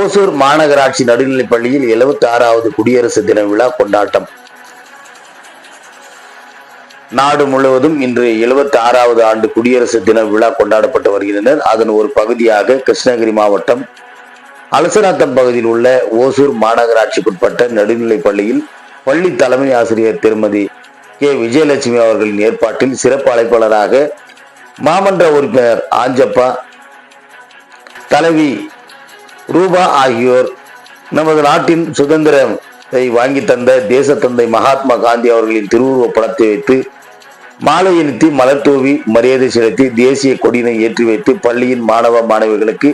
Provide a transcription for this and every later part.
ஓசூர் மாநகராட்சி நடுநிலைப் பள்ளியில் 76வது குடியரசு தின விழா கொண்டாட்டம். நாடு முழுவதும் இன்று 76வது ஆண்டு குடியரசு தின விழா கொண்டாடப்பட்டு வருகின்றனர். அதன் ஒரு பகுதியாக கிருஷ்ணகிரி மாவட்டம் அலசநாத்தம் பகுதியில் உள்ள ஓசூர் மாநகராட்சிக்குட்பட்ட நடுநிலைப் பள்ளியில் பள்ளி தலைமை ஆசிரியர் திருமதி கே விஜயலட்சுமி அவர்களின் ஏற்பாட்டில் சிறப்பு அழைப்பாளராக மாமன்ற உறுப்பினர் ஆஞ்சப்பா, தலைவி ரூபா ஆகியோர் நமது நாட்டின் சுதந்திரத்தை வாங்கி தந்த தேசத்தந்தை மகாத்மா காந்தி அவர்களின் திருவுருவப் படத்தை வைத்து மாலை அணிவித்து மலர் தூவி மரியாதை செலுத்தி தேசிய கொடியினை ஏற்றி வைத்து பள்ளியின் மாணவ மாணவிகளுக்கு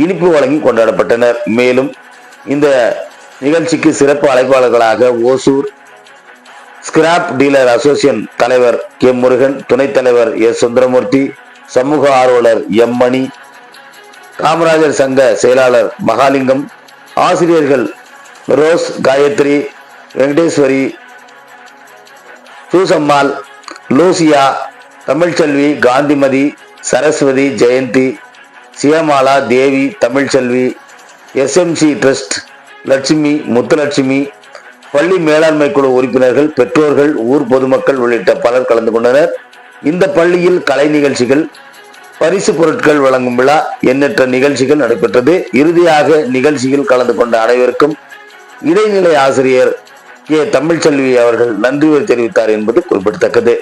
இனிப்பு வழங்கி கொண்டாடப்பட்டனர். மேலும் இந்த நிகழ்ச்சிக்கு சிறப்பு அழைப்பாளர்களாக ஓசூர் ஸ்கிராப் டீலர் அசோசியேஷன் தலைவர் கே முருகன், துணைத் தலைவர் எஸ் சுந்தரமூர்த்தி, சமூக ஆர்வலர் எம் மணி, காமராஜர் சங்க செயலாளர் மகாலிங்கம், ஆசிரியர்கள் ரோஸ், காயத்ரி, வெங்கடேஸ்வரி, சூசம்மாள், லூசியா, தமிழ்ச்செல்வி, காந்திமதி, சரஸ்வதி, ஜெயந்தி, சிவமாலா, தேவி, தமிழ்ச்செல்வி, SMC ட்ரஸ்ட் லட்சுமி, முத்துலட்சுமி, பள்ளி மேலாண்மை குழு உறுப்பினர்கள், பெற்றோர்கள், ஊர் பொதுமக்கள் உள்ளிட்ட பலர் கலந்து கொண்டனர். இந்த பள்ளியில் கலை நிகழ்ச்சிகள், பரிசு பொருட்கள் வழங்கும் விழா, எண்ணற்ற நிகழ்ச்சிகள் நடைபெற்றது. இறுதியாக நிகழ்ச்சியில் கலந்து கொண்ட அனைவருக்கும் இடைநிலை ஆசிரியர் கே தமிழ்ச்செல்வி அவர்கள் நன்றி தெரிவித்தார் என்பது குறிப்பிடத்தக்கது.